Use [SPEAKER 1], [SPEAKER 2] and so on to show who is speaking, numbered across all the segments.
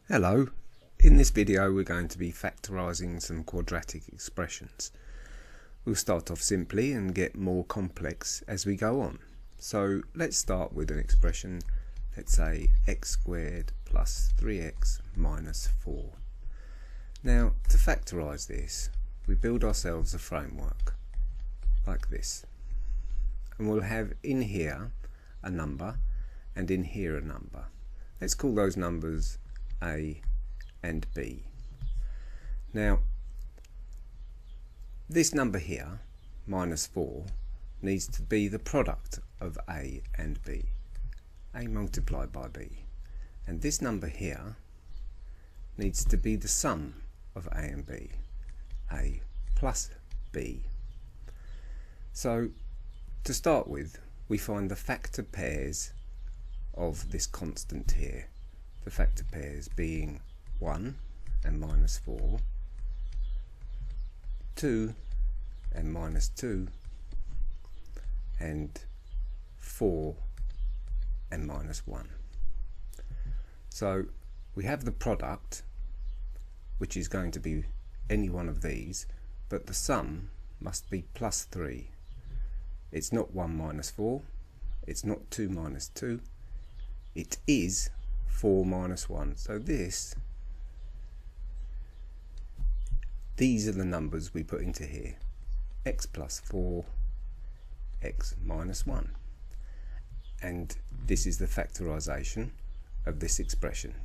[SPEAKER 1] Hello, in this video we're going to be factorising some quadratic expressions. We'll start off simply and get more complex as we go on. So let's start with an expression, let's say x squared plus 3x minus 4. Now to factorise this, we build ourselves a framework like this. And we'll have in here a number and in here a number. Let's call those numbers A and B. Now this number here, minus 4, needs to be the product of A and B. A multiplied by B. And this number here needs to be the sum of A and B. A plus B. So to start with, we find the factor pairs of this constant here. The factor pairs being 1 and minus 4, 2 and minus 2, and 4 and minus 1. So we have the product, which is going to be any one of these, but the sum must be plus 3. It's not 1 minus 4, it's not 2 minus 2, it is 4 minus 1. So these are the numbers we put into here. X plus 4, x minus 1. And this is the factorisation of this expression.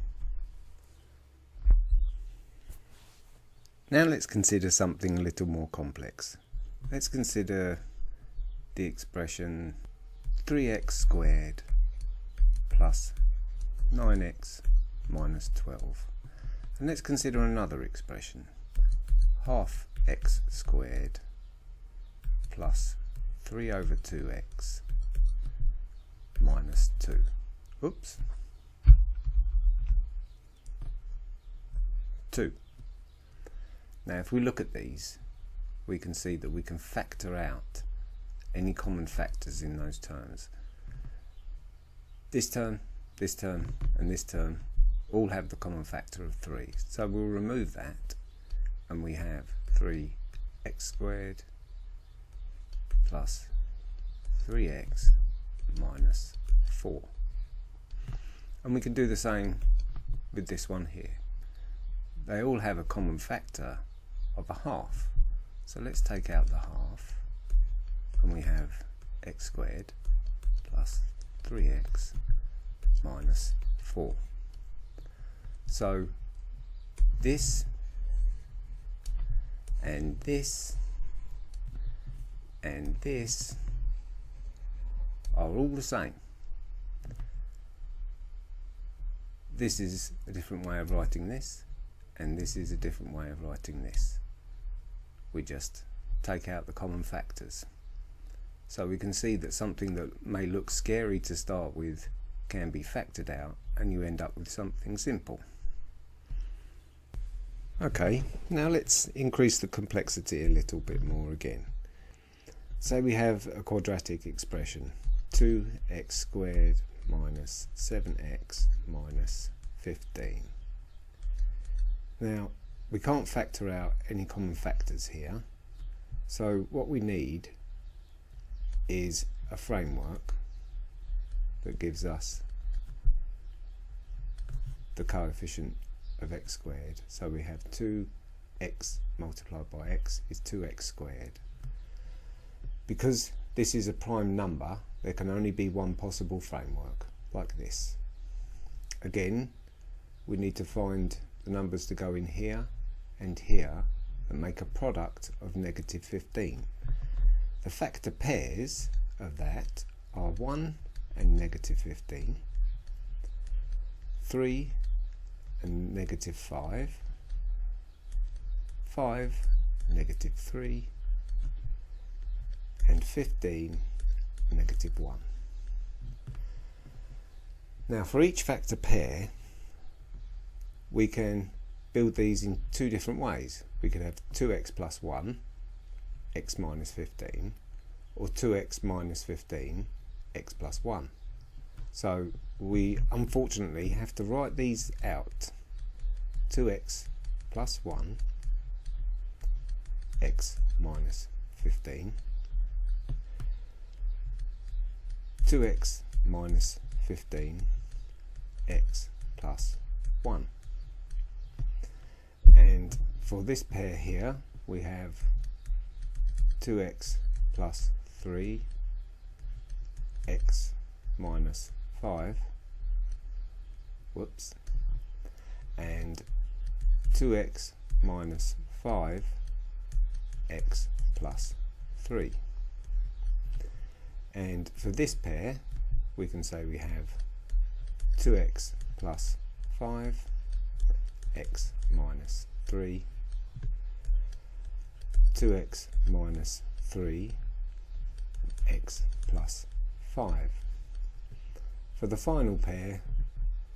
[SPEAKER 1] Now let's consider something a little more complex. Let's consider the expression 3x squared plus 9x minus 12. And let's consider another expression, half x squared plus 3 over 2x minus 2. Oops. 2. Now if we look at these, we can see that we can factor out any common factors in those terms. This term, and this term all have the common factor of 3. So we'll remove that and we have 3x squared plus 3x minus 4. And we can do the same with this one here. They all have a common factor of a half. So let's take out the half and we have x squared plus 3x minus 4. So this and this and this are all the same. This is a different way of writing this, and this is a different way of writing this. We just take out the common factors. So we can see that something that may look scary to start with can be factored out, and you end up with something simple. Okay, now let's increase the complexity a little bit more again. Say we have a quadratic expression, 2x squared minus 7x minus 15. Now we can't factor out any common factors here, so what we need is a framework that gives us the coefficient of x squared. So we have 2x multiplied by x is 2x squared. Because this is a prime number, there can only be one possible framework, like this. Again, we need to find the numbers to go in here and here and make a product of negative 15. The factor pairs of that are 1 and negative 15, 3 and negative 5, 5, negative 3, and 15, negative 1. Now for each factor pair, we can build these in two different ways. We could have 2x plus 1, x minus 15, or 2x minus 15, x plus 1. So we unfortunately have to write these out 2x plus 1 x minus 15, 2x minus 15 x plus 1. And for this pair here we have 2x plus 3 x minus 5, whoops, and 2x minus 5 x plus 3. And for this pair we can say we have 2x plus 5 x minus 3, 2x minus 3 x plus 5. For the final pair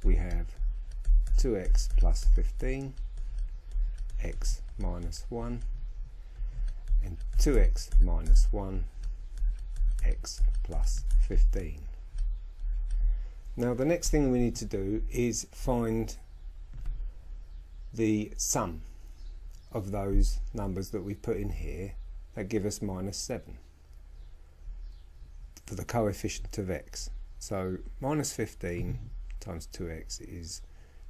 [SPEAKER 1] we have 2x plus 15 x minus 1 and 2x minus 1 x plus 15. Now the next thing we need to do is find the sum of those numbers that we put in here that give us minus 7 for the coefficient of x. So minus 15 times 2x is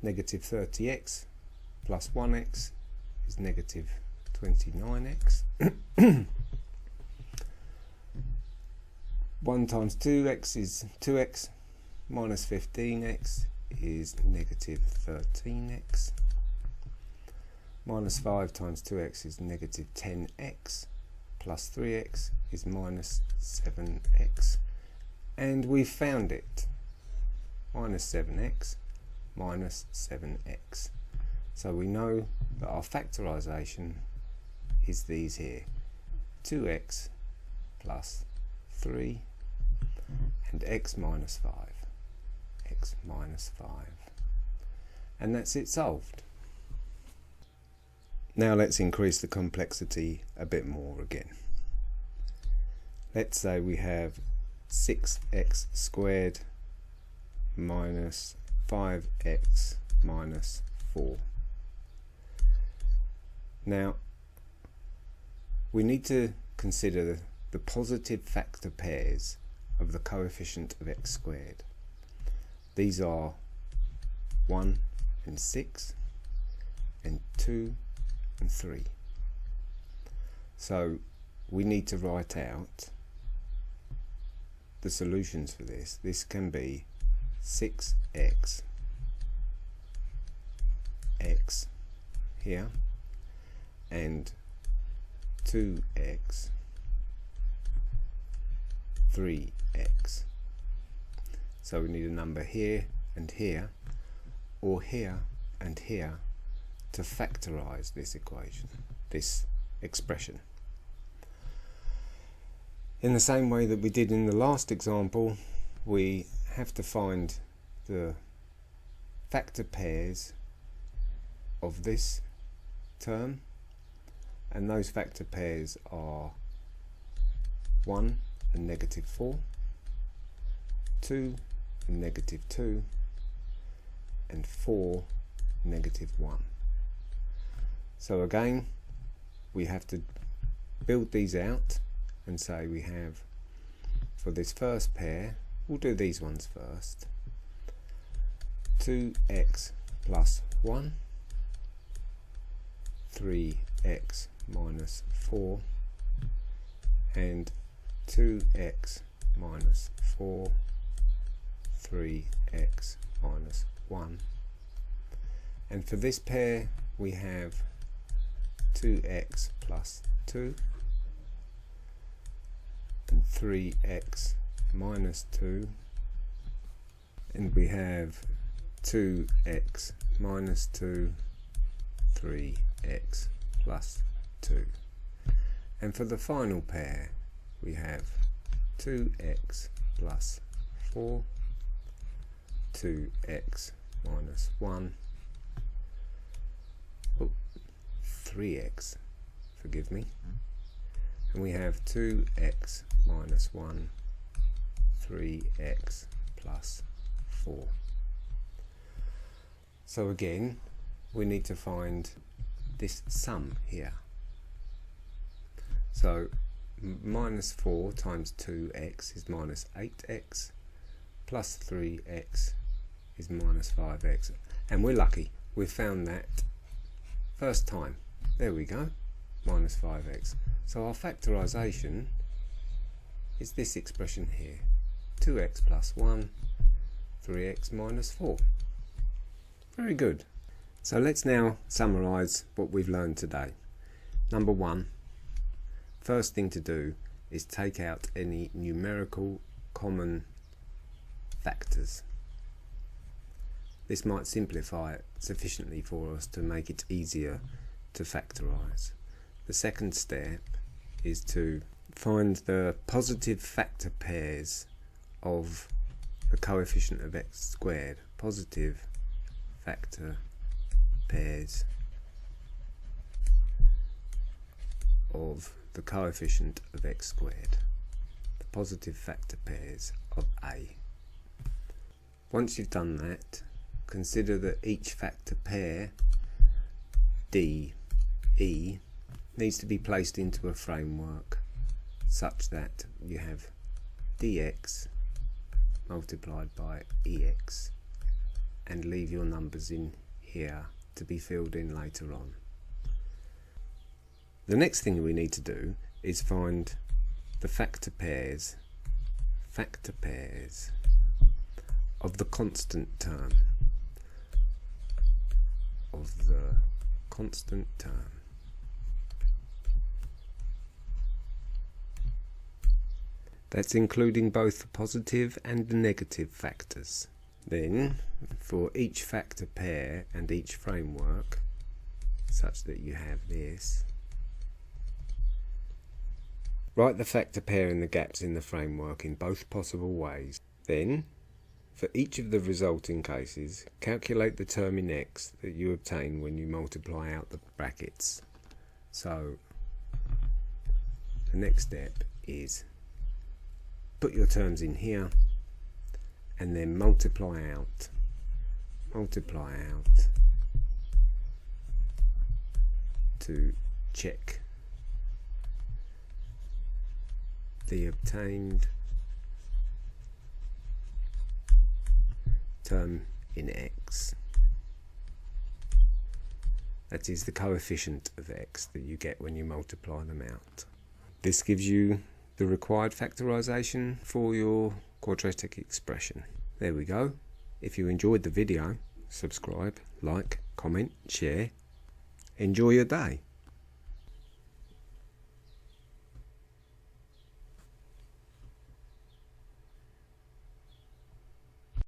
[SPEAKER 1] negative 30x plus 1x is negative 29x. 1 times 2x is 2x, minus 15x is negative 13x, minus 5 times 2x is negative 10x, plus 3x is minus 7x, and we've found it, minus 7x minus 7x. So we know that our factorisation is these here, 2x plus 3 and x minus 5, x minus 5, and that's it solved. Now let's increase the complexity a bit more again. Let's say we have 6x squared minus 5x minus 4. Now we need to consider the positive factor pairs of the coefficient of x squared. These are 1 and 6 and 2 and 3. So we need to write out the solutions for this. This can be 6x x here and 2x 3x. So we need a number here and here, or here and here, to factorise this equation, this expression. In the same way that we did in the last example, we have to find the factor pairs of this term, and those factor pairs are 1 and negative 4, 2 and negative 2, and 4 negative 1. So again we have to build these out and say we have, for this first pair, we'll do these ones first, 2x plus 1, 3x minus 4, and 2x minus 4, 3x minus 1. And for this pair we have 2x plus 2 and 3x minus 2, and we have 2x minus 2, 3x plus 2. And for the final pair we have 2x plus 4, 2x minus 1, 3x, forgive me, and we have 2x minus 1, 3x plus 4. So again we need to find this sum here. So minus 4 times 2x is minus 8x, plus 3x is minus 5x. And we're lucky, we've found that first time. There we go, minus 5x. So our factorisation is this expression here, 2x plus 1, 3x minus 4. Very good. So let's now summarise what we've learned today. Number 1, first thing to do is take out any numerical common factors. This might simplify it sufficiently for us to make it easier to factorise. The second step is to find the positive factor pairs of the coefficient of x squared. Positive factor pairs of the coefficient of x squared. The positive factor pairs of a. Once you've done that, consider that each factor pair, d, e, needs to be placed into a framework such that you have dx multiplied by ex, and leave your numbers in here to be filled in later on. The next thing we need to do is find the factor pairs of the constant term. That's including both the positive and the negative factors. Then, for each factor pair and each framework, such that you have this, write the factor pair in the gaps in the framework in both possible ways. Then, for each of the resulting cases, calculate the term in x that you obtain when you multiply out the brackets. So, the next step is put your terms in here and then multiply out to check the obtained term in x. That is the coefficient of x that you get when you multiply them out. This gives you the required factorisation for your quadratic expression. There we go. If you enjoyed the video, subscribe, like, comment, share. Enjoy your day.